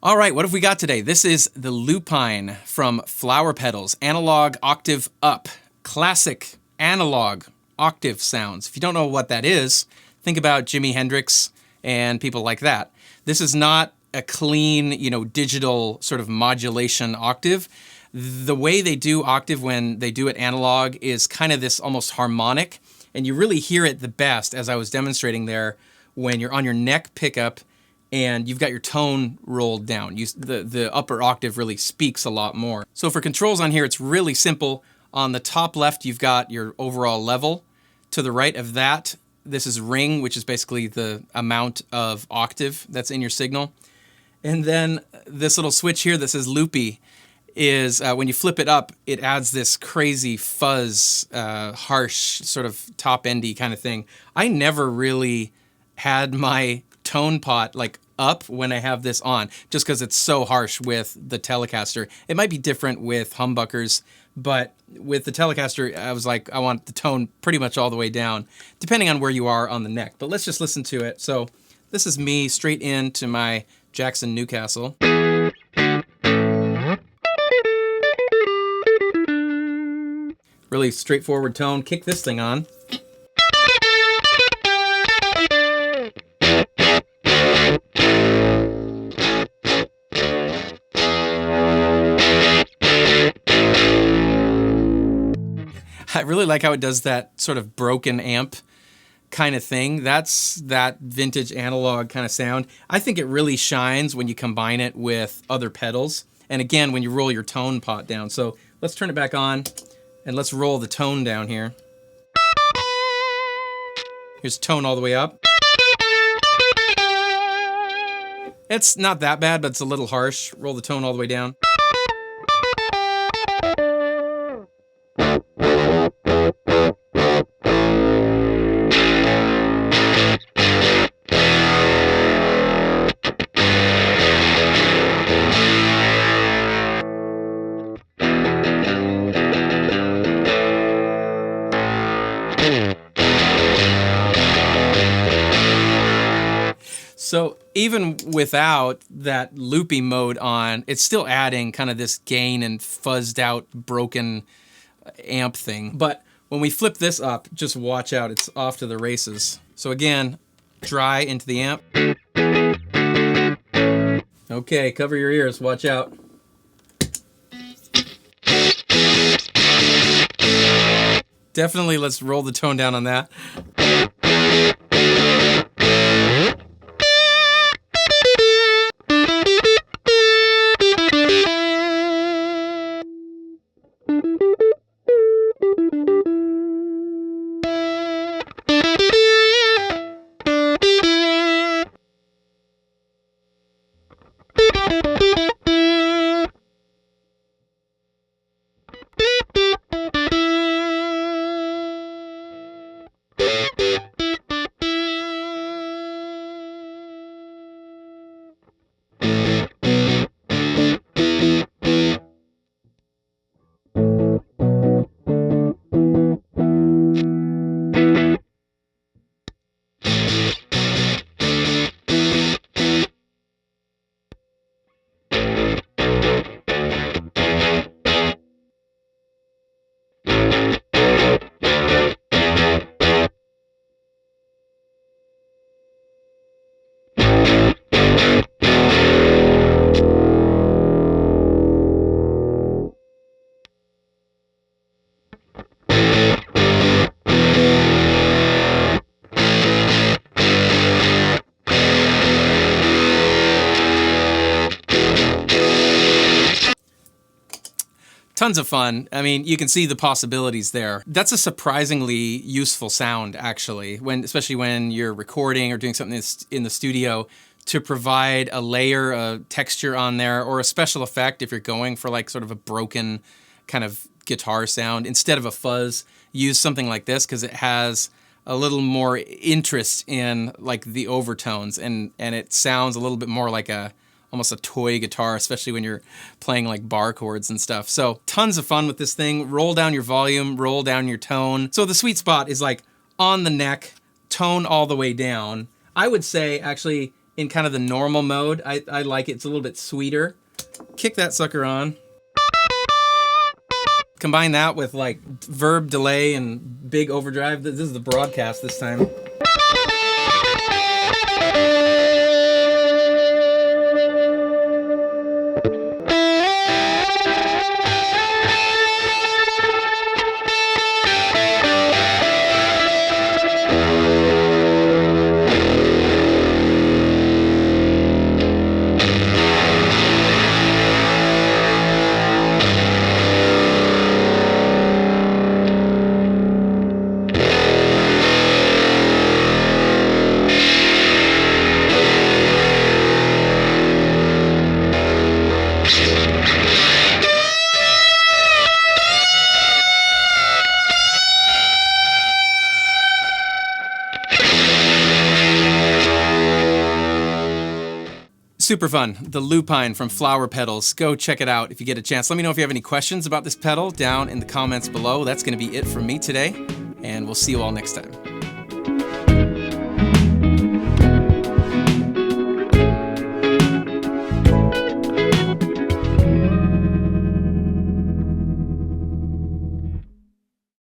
All right, what have we got today? This is the Lupine from Flower Petals, analog octave up, classic analog octave sounds. If you don't know what that is, think about Jimi Hendrix and people like that. This is not a clean, digital sort of modulation octave. The way they do octave when they do it analog is kind of this almost harmonic, and you really hear it the best, as I was demonstrating there, when you're on your neck pickup and you've got your tone rolled down. The upper octave really speaks a lot more. So for controls on here, it's really simple. On the top left, you've got your overall level. To the right of that, this is ring, which is basically the amount of octave that's in your signal. And then this little switch here that says Loopy is when you flip it up, it adds this crazy fuzz, harsh, sort of top-endy kind of thing. I never really had my tone pot like up when I have this on, just because it's so harsh with the Telecaster. It might be different with humbuckers, but with the Telecaster, I was like, I want the tone pretty much all the way down, depending on where you are on the neck. But let's just listen to it. So this is me straight into my Jackson Newcastle. Really straightforward tone. Kick this thing on. I really like how it does that sort of broken amp kind of thing. That's that vintage analog kind of sound. I think it really shines when you combine it with other pedals. And again, when you roll your tone pot down. So let's turn it back on and let's roll the tone down here. Here's tone all the way up. It's not that bad, but it's a little harsh. Roll the tone all the way down. So even without that loopy mode on, it's still adding kind of this gain and fuzzed out, broken amp thing. But when we flip this up, just watch out, it's off to the races. So again, dry into the amp. Okay, cover your ears, watch out. Definitely let's roll the tone down on that. Tons of fun. I mean, you can see the possibilities there. That's a surprisingly useful sound, actually, especially when you're recording or doing something in the studio, to provide a layer, a texture on there, or a special effect if you're going for like sort of a broken kind of guitar sound. Instead of a fuzz, use something like this because it has a little more interest in like the overtones, and it sounds a little bit more like almost a toy guitar, especially when you're playing like bar chords and stuff. So tons of fun with this thing. Roll down your volume, roll down your tone. So the sweet spot is like on the neck, tone all the way down. I would say actually in kind of the normal mode, I like it. It's a little bit sweeter. Kick that sucker on. Combine that with like verb delay and big overdrive. This is the broadcast this time. Super fun. The Lupine from Flower Pedals. Go check it out if you get a chance. Let me know if you have any questions about this pedal down in the comments below. That's going to be it from me today, and we'll see you all next time.